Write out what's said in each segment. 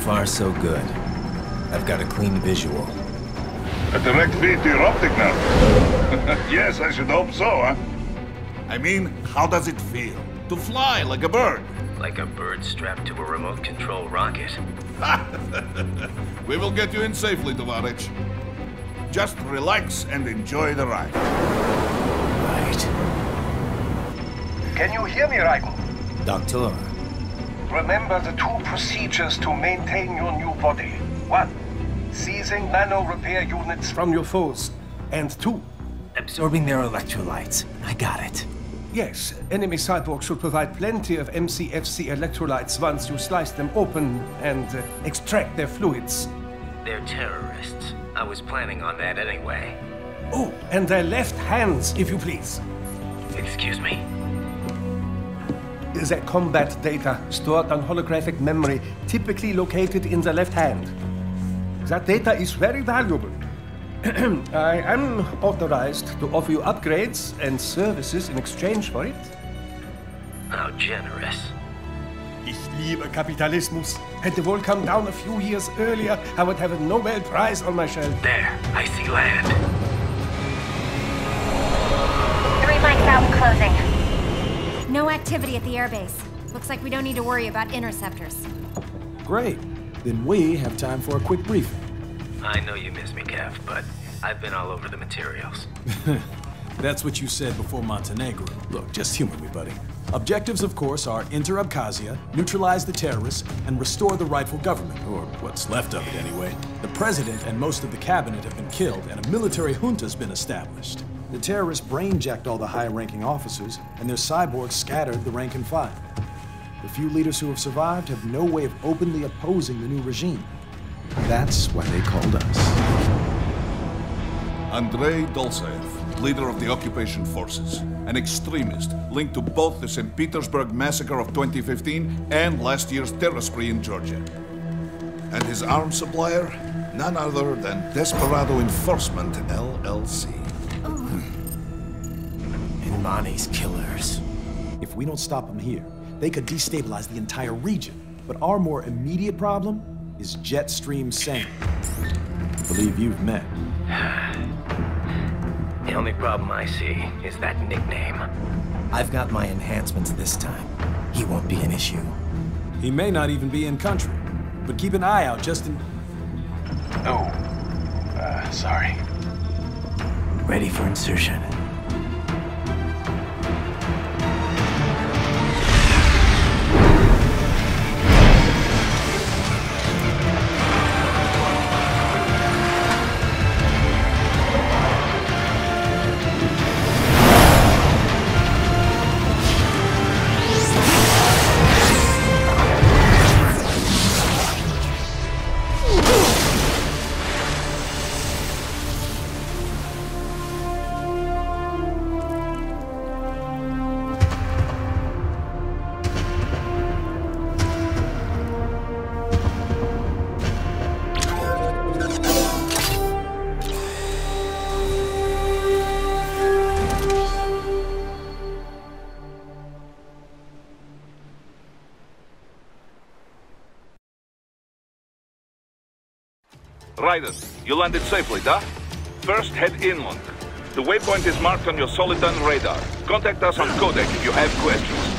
far, so good. I've got a clean visual. A direct feed to your optic nerve. Yes, I should hope so, huh? I mean, how does it feel? To fly like a bird? Like a bird strapped to a remote control rocket. We will get you in safely, Tovarich. Just relax and enjoy the ride. Right. Can you hear me, Raiden? Doctor. Remember the two procedures to maintain your new body. 1. Seizing nano-repair units from your foes. And 2. Absorbing their electrolytes. I got it. Yes, enemy cyborgs should provide plenty of MCFC electrolytes once you slice them open and extract their fluids. They're terrorists. I was planning on that anyway. Oh, and their left hands, if you please. Excuse me? Their combat data stored on holographic memory, typically located in the left hand. That data is very valuable. I am authorized to offer you upgrades and services in exchange for it. How generous. Ich liebe Kapitalismus. Had the wall come down a few years earlier, I would have a Nobel Prize on my shelf. There, I see land. 3 mics out and closing. No activity at the airbase. Looks like we don't need to worry about interceptors. Great. Then we have time for a quick briefing. I know you miss me, Kev, but I've been all over the materials. That's what you said before Montenegro. Look, just humor me, buddy. Objectives, of course, are enter Abkhazia, neutralize the terrorists, and restore the rightful government, or what's left of it anyway. The president and most of the cabinet have been killed, and a military junta's been established. The terrorists brain-jacked all the high-ranking officers, and their cyborgs scattered the rank and file. The few leaders who have survived have no way of openly opposing the new regime. That's why they called us. Andrei Dolzaev, leader of the occupation forces, an extremist linked to both the St. Petersburg massacre of 2015 and last year's terror spree in Georgia. And his arms supplier, none other than Desperado Enforcement, LLC. And Monty's killers. If we don't stop them here, they could destabilize the entire region. But our more immediate problem is Jetstream Sam. I believe you've met. The only problem I see is that nickname. I've got my enhancements this time. He won't be an issue. He may not even be in country, but keep an eye out just in... Oh, sorry. Ready for insertion. Raiden, you landed safely, da? First, head inland. The waypoint is marked on your Soliton radar. Contact us on codec if you have questions.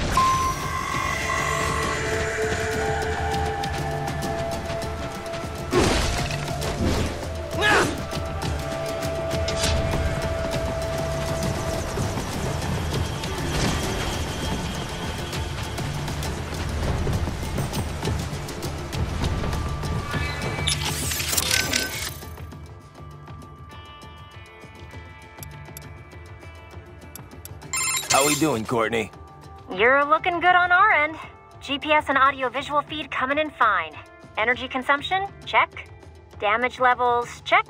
How we doing, Courtney? You're looking good on our end. GPS and audio-visual feed coming in fine. Energy consumption? Check. Damage levels? Check.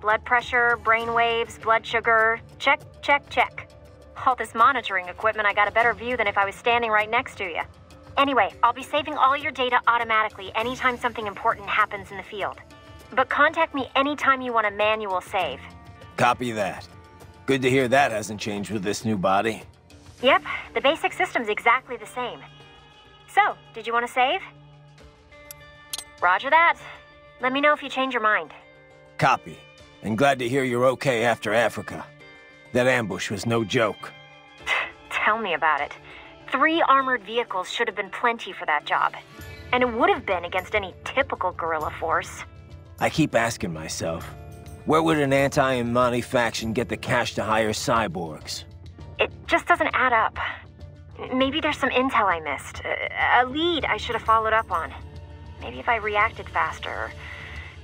Blood pressure, brain waves, blood sugar? Check, check, check. All this monitoring equipment, I got a better view than if I was standing right next to you. Anyway, I'll be saving all your data automatically anytime something important happens in the field. But contact me anytime you want a manual save. Copy that. Good to hear that hasn't changed with this new body. Yep, the basic system's exactly the same. So, did you want to save? Roger that. Let me know if you change your mind. Copy. And glad to hear you're okay after Africa. That ambush was no joke. Tell me about it. 3 armored vehicles should have been plenty for that job. And it would have been against any typical guerrilla force. I keep asking myself, where would an anti-Imani faction get the cash to hire cyborgs? It just doesn't add up. Maybe there's some intel I missed. A lead I should have followed up on. Maybe if I reacted faster, or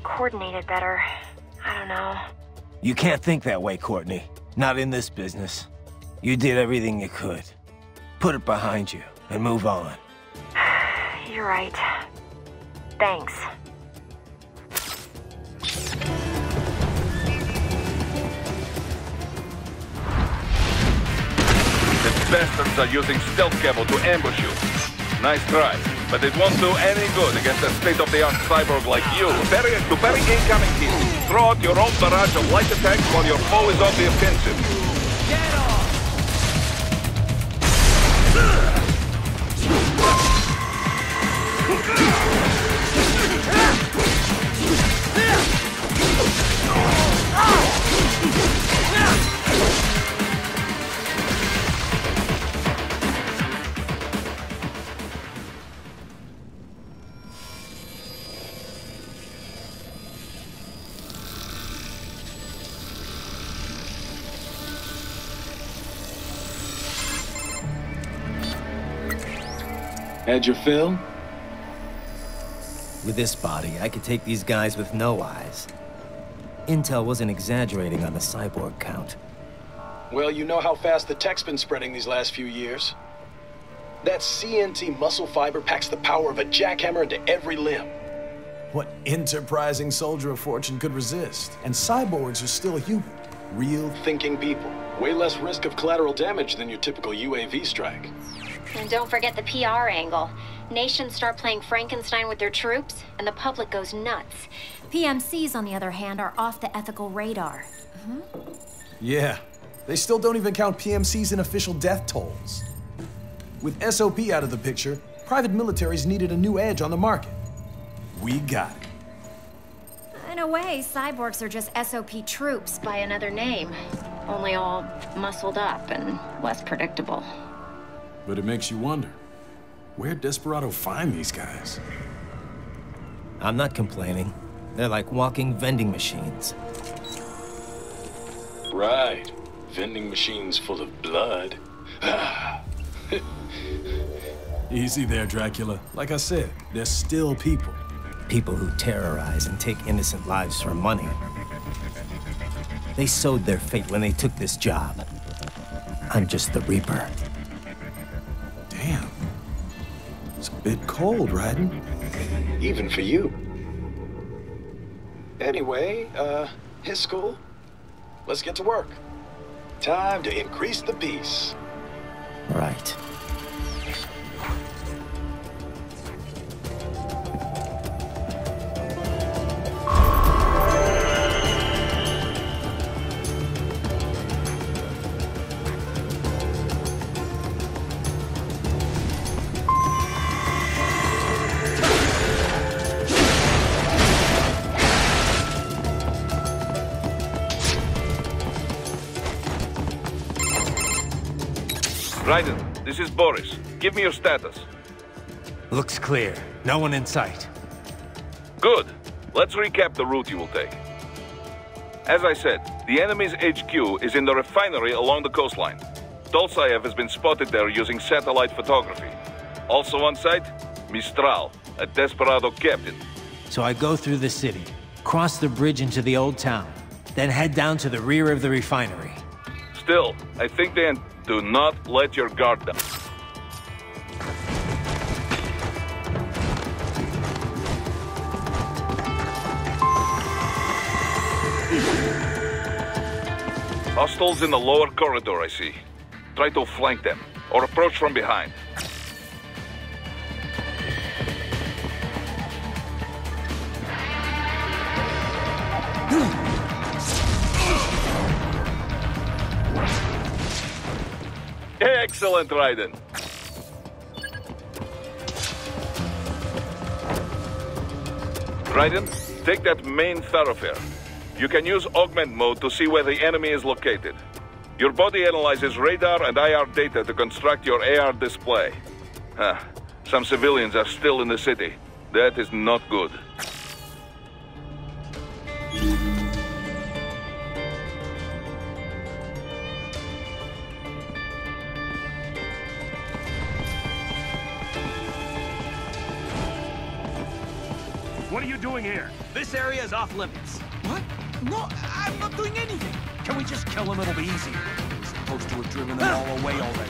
coordinated better. I don't know. You can't think that way, Courtney. Not in this business. You did everything you could. Put it behind you and move on. You're right. Thanks. The bastards are using stealth cable to ambush you. Nice try, but it won't do any good against a state-of-the-art cyborg like you. To parry incoming teams, throw out your own barrage of light attacks while your foe is on the offensive. Get off! Had your fill? With this body, I could take these guys with no eyes. Intel wasn't exaggerating on the cyborg count. Well, you know how fast the tech's been spreading these last few years. That CNT muscle fiber packs the power of a jackhammer into every limb. What enterprising soldier of fortune could resist? And cyborgs are still human. Real thinking people. Way less risk of collateral damage than your typical UAV strike. And don't forget the PR angle. Nations start playing Frankenstein with their troops, and the public goes nuts. PMCs, on the other hand, are off the ethical radar. Yeah, they still don't even count PMCs in official death tolls. With SOP out of the picture, private militaries needed a new edge on the market. We got it. In a way, cyborgs are just SOP troops by another name. Only all muscled up and less predictable. But it makes you wonder, where'd Desperado find these guys? I'm not complaining. They're like walking vending machines. Right. Vending machines full of blood. Easy there, Dracula. Like I said, they're still people. People who terrorize and take innocent lives for money. They sowed their fate when they took this job. I'm just the Reaper. Damn. It's a bit cold, Raiden. Even for you. Anyway, his school. Let's get to work. Time to increase the peace. Right. Raiden, this is Boris. Give me your status. Looks clear. No one in sight. Good. Let's recap the route you will take. As I said, the enemy's HQ is in the refinery along the coastline. Dolsaev has been spotted there using satellite photography. Also on site, Mistral, a Desperado captain. So I go through the city, cross the bridge into the old town, then head down to the rear of the refinery. Still, I think they do not let your guard down. Hostiles in the lower corridor, I see. Try to flank them, or approach from behind. Excellent, Raiden. Raiden, take that main thoroughfare. You can use augment mode to see where the enemy is located. Your body analyzes radar and IR data to construct your AR display. Some civilians are still in the city. That is not good. What are you doing here? This area is off limits. What? No, I'm not doing anything. Can we just kill them? It'll be easier. We're supposed to have driven them all away already.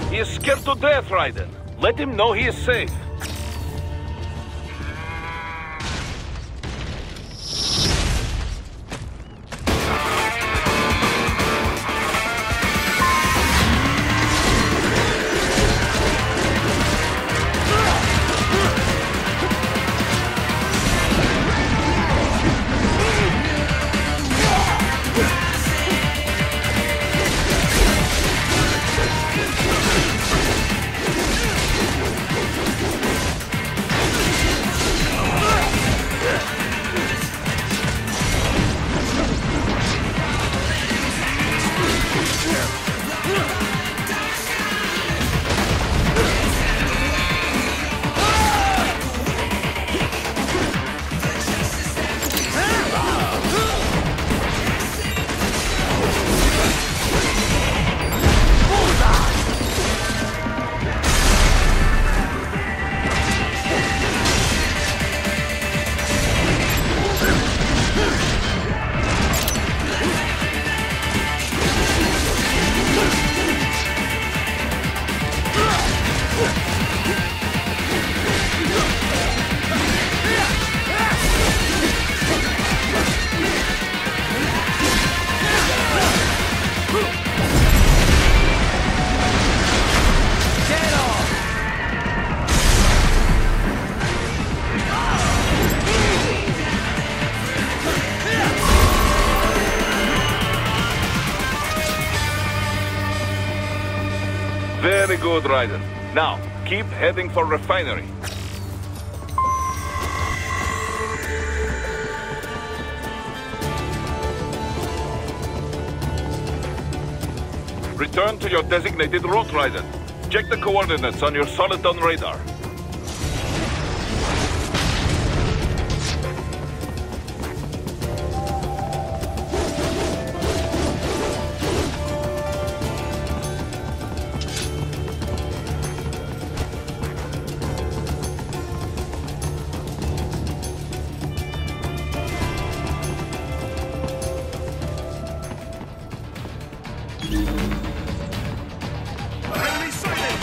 He is scared to death, Raiden. Let him know he is safe. Very good, Raiden. Now, keep heading for refinery. Return to your designated route, Raiden. Check the coordinates on your Soliton radar. Enemy sighted!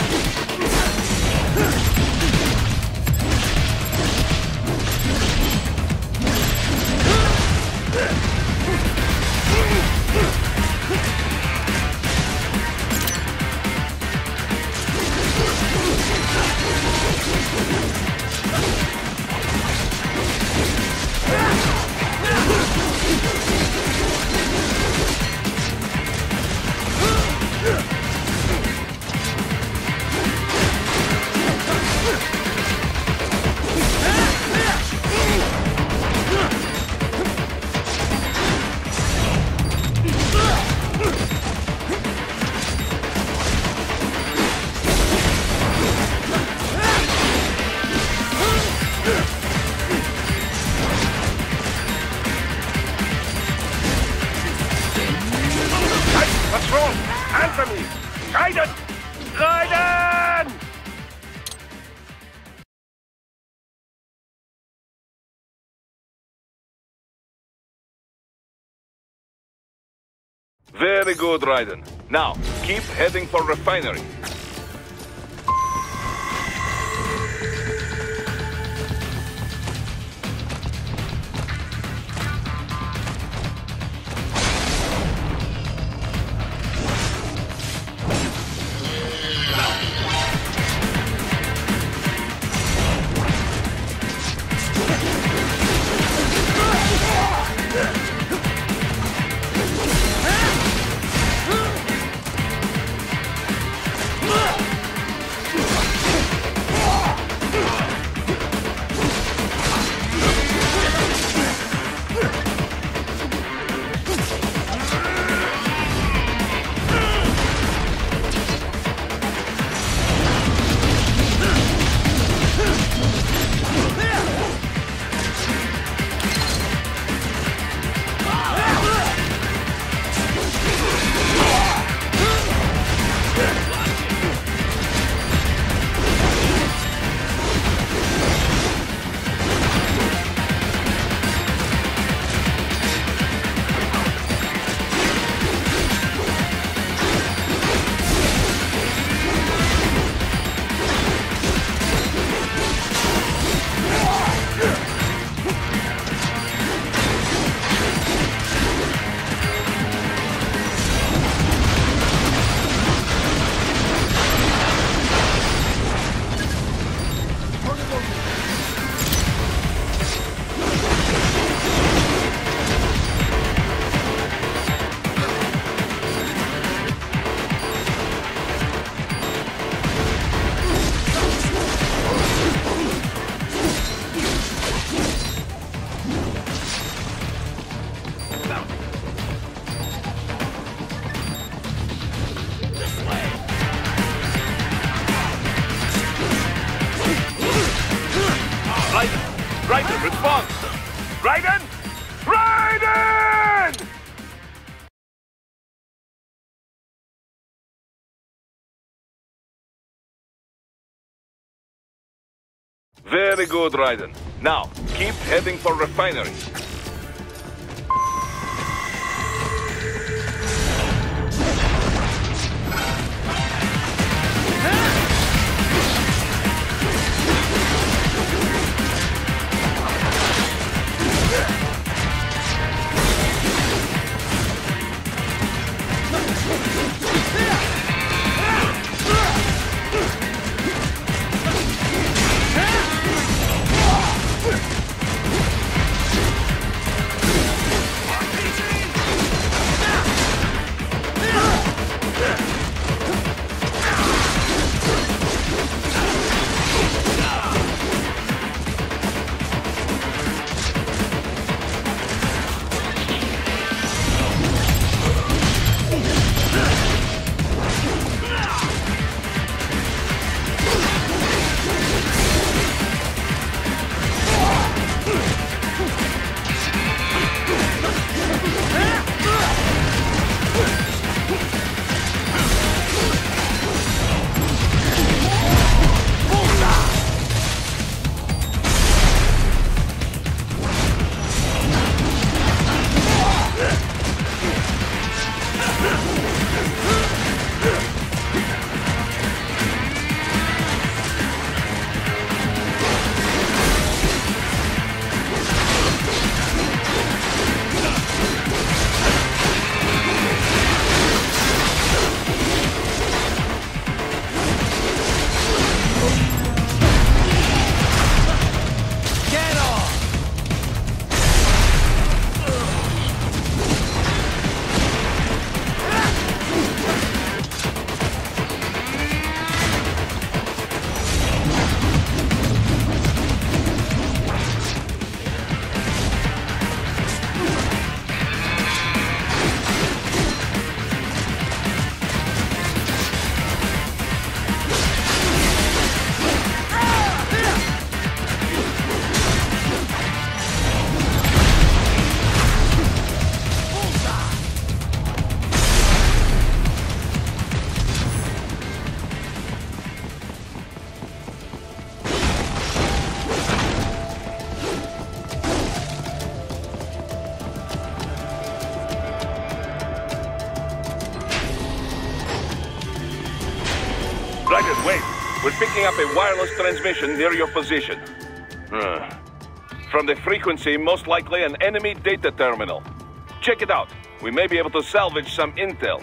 Very good, Raiden. Now, keep heading for refinery. Raiden, respond! Raiden! Raiden! Very good, Raiden. Now, keep heading for refinery. We're picking up a wireless transmission near your position. From the frequency, most likely an enemy data terminal. Check it out. We may be able to salvage some intel.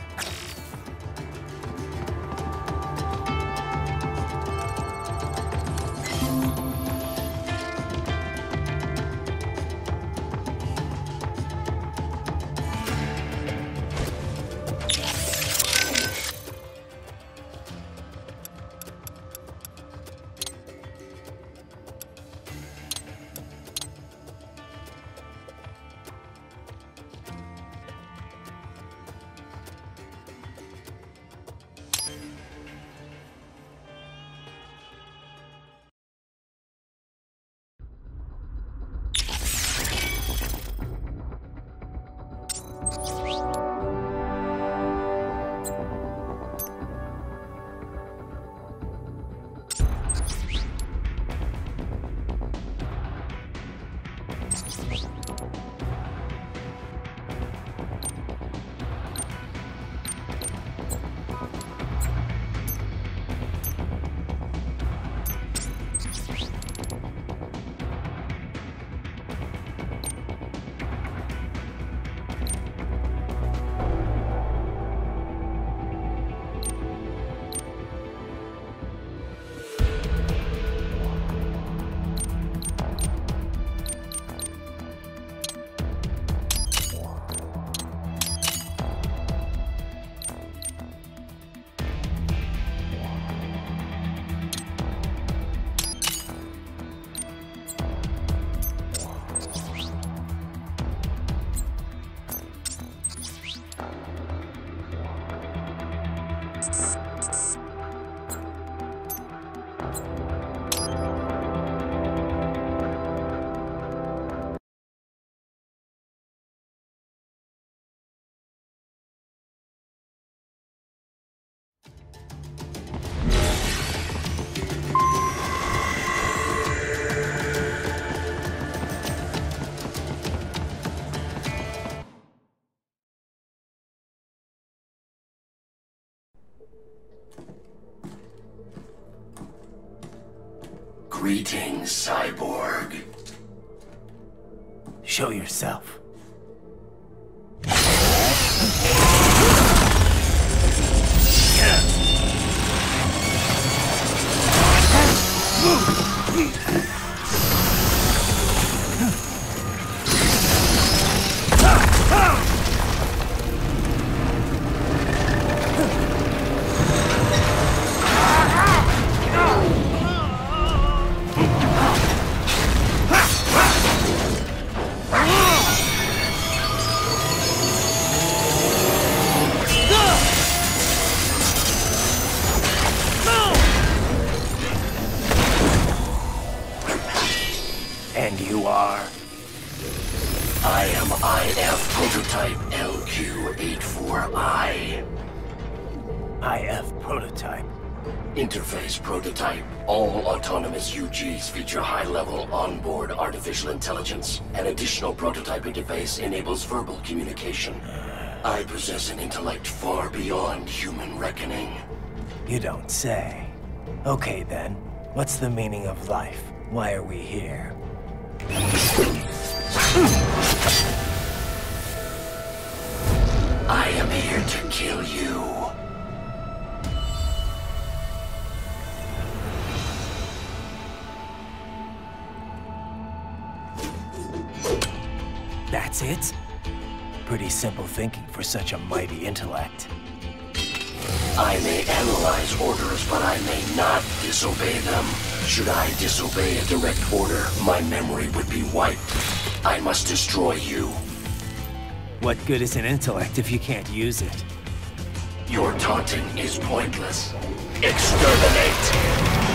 Greetings, cyborg. Show yourself. And you are? I am IF Prototype LQ84I. IF Prototype. Interface Prototype. All autonomous UGs feature high-level onboard artificial intelligence. An additional prototype interface enables verbal communication. I possess an intellect far beyond human reckoning. You don't say. Okay then, what's the meaning of life? Why are we here? I am here to kill you. That's it? Pretty simple thinking for such a mighty intellect. I may analyze orders, but I may not disobey them. Should I disobey a direct order, my memory would be wiped. I must destroy you. What good is an intellect if you can't use it? Your taunting is pointless. Exterminate!